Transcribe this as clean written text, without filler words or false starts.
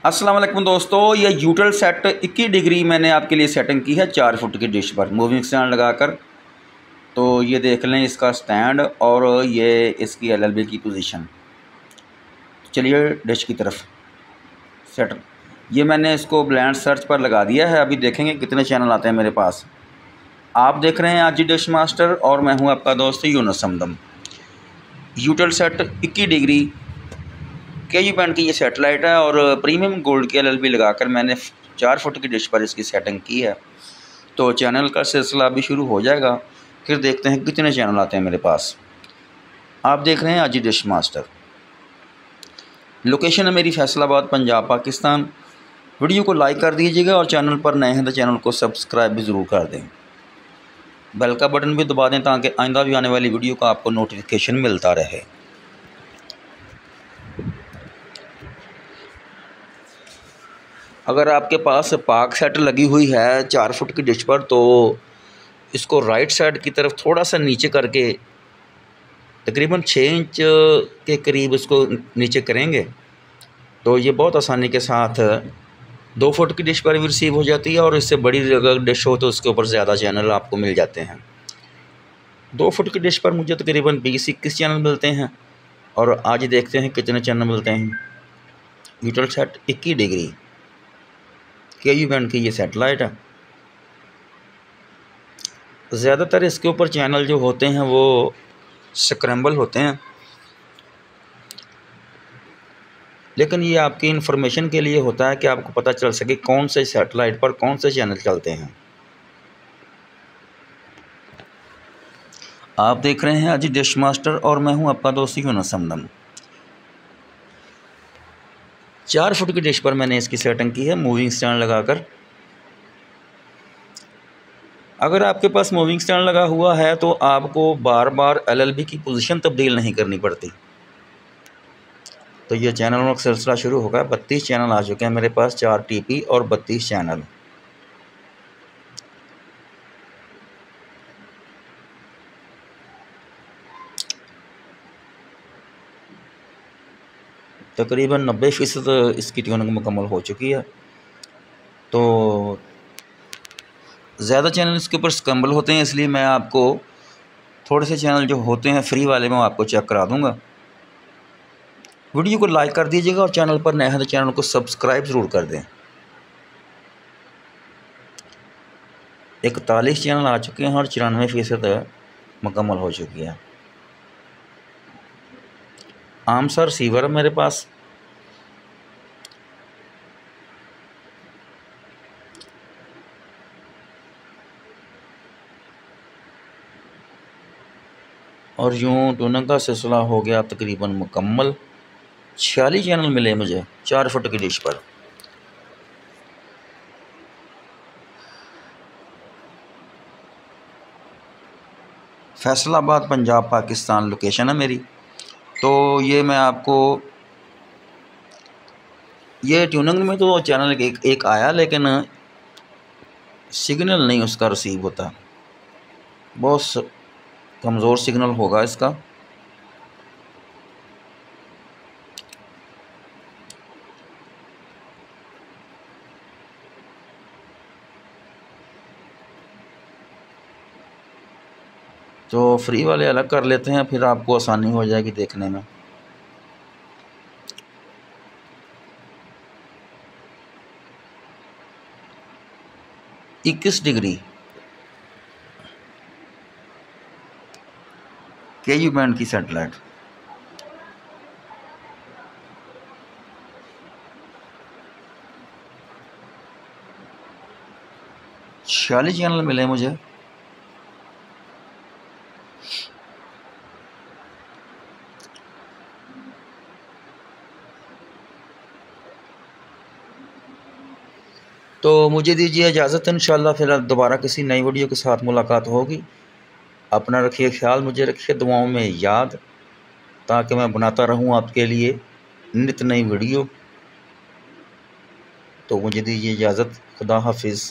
अस्सलाम वालेकुम दोस्तों, ये यूटल सेट 21 डिग्री मैंने आपके लिए सेटिंग की है 4 फुट की डिश पर मूविंग स्टैंड लगाकर। तो ये देख लें इसका स्टैंड और ये इसकी एलएलबी की पोजीशन। चलिए डिश की तरफ सेट। ये मैंने इसको ब्लेंड सर्च पर लगा दिया है। अभी देखेंगे कितने चैनल आते हैं मेरे पास। आप देख रहे हैं आज डिश मास्टर और मैं हूँ आपका दोस्त Yunus Hamdam. Eutelsat 21 degree KU band की ये सेटेलाइट है और प्रीमियम गोल्ड की एलएलबी लगाकर मैंने 4 फुट की डिश पर इसकी सेटिंग की है। तो चैनल का सिलसिला अभी शुरू हो जाएगा, फिर देखते हैं कितने चैनल आते हैं मेरे पास। आप देख रहे हैं आज डिश मास्टर। लोकेशन है मेरी फैसलाबाद, पंजाब, पाकिस्तान। वीडियो को लाइक कर दीजिएगा और चैनल पर नए हैं तो चैनल को सब्सक्राइब भी ज़रूर कर दें। बेल का बटन भी दबा दें ताकि आइंदा भी आने वाली वीडियो का आपको नोटिफिकेशन मिलता रहे। अगर आपके पास पाक सेट लगी हुई है 4 फुट की डिश पर, तो इसको राइट साइड की तरफ थोड़ा सा नीचे करके तकरीबन 6 इंच के करीब इसको नीचे करेंगे तो ये बहुत आसानी के साथ 2 फुट की डिश पर भी रिसीव हो जाती है। और इससे बड़ी अगर डिश हो तो उसके ऊपर ज़्यादा चैनल आपको मिल जाते हैं। 2 फुट की डिश पर मुझे तकरीबन 20-21 चैनल मिलते हैं। और आज देखते हैं कितने चैनल मिलते हैं। यूटल सेट 21 डिग्री KU बैंड की ये सेटेलाइट है। ज़्यादातर इसके ऊपर चैनल जो होते हैं वो स्क्रैम्बल होते हैं, लेकिन ये आपकी इन्फॉर्मेशन के लिए होता है कि आपको पता चल सके कौन से सेटेलाइट पर कौन से चैनल चलते हैं। आप देख रहे हैं आज डिश मास्टर और मैं हूं आपका दोस्त यूनुस हमदम। 4 फुट की डिश पर मैंने इसकी सेटिंग की है मूविंग स्टैंड लगाकर। अगर आपके पास मूविंग स्टैंड लगा हुआ है तो आपको बार बार एलएलबी की पोजीशन तब्दील नहीं करनी पड़ती। तो ये चैनलों का सिलसिला शुरू होगा। 32 चैनल आ चुके हैं मेरे पास, 4 TP और 32 चैनल। तकरीबन 90% इसकी ट्यूनिंग मुकम्मल हो चुकी है। तो ज़्यादा चैनल इसके ऊपर स्क्रैम्बल होते हैं, इसलिए मैं आपको थोड़े से चैनल जो होते हैं फ्री वाले मैं आपको चेक करा दूंगा। वीडियो को लाइक कर दीजिएगा और चैनल पर नए हैं तो चैनल को सब्सक्राइब ज़रूर कर दें। 41 चैनल आ चुके हैं और 94% मुकम्मल हो चुकी है। आम सा रिसीवर है मेरे पास। और यूँ ट्यूनिंग का सिलसिला हो गया तकरीबन मुकम्मल। 46 चैनल मिले मुझे 4 फुट की डिश पर। फैसलाबाद, पंजाब, पाकिस्तान लोकेशन है मेरी। तो ये मैं आपको ये ट्यूनिंग में तो चैनल एक आया, लेकिन सिग्नल नहीं उसका रिसीव होता। बहुत कमज़ोर सिग्नल होगा इसका। तो फ्री वाले अलग कर लेते हैं, फिर आपको आसानी हो जाएगी देखने में। इक्कीस डिग्री KU बैंड की सेटेलाइट। छियालीस चैनल मिले मुझे। तो मुझे दीजिए इजाज़त, इंशाल्लाह फिर दोबारा किसी नई वीडियो के साथ मुलाकात होगी। अपना रखिए ख्याल, मुझे रखिए दुआओं में याद, ताकि मैं बनाता रहूं आपके लिए नित नई वीडियो। तो मुझे दीजिए इजाज़त। खुदा हाफिज़।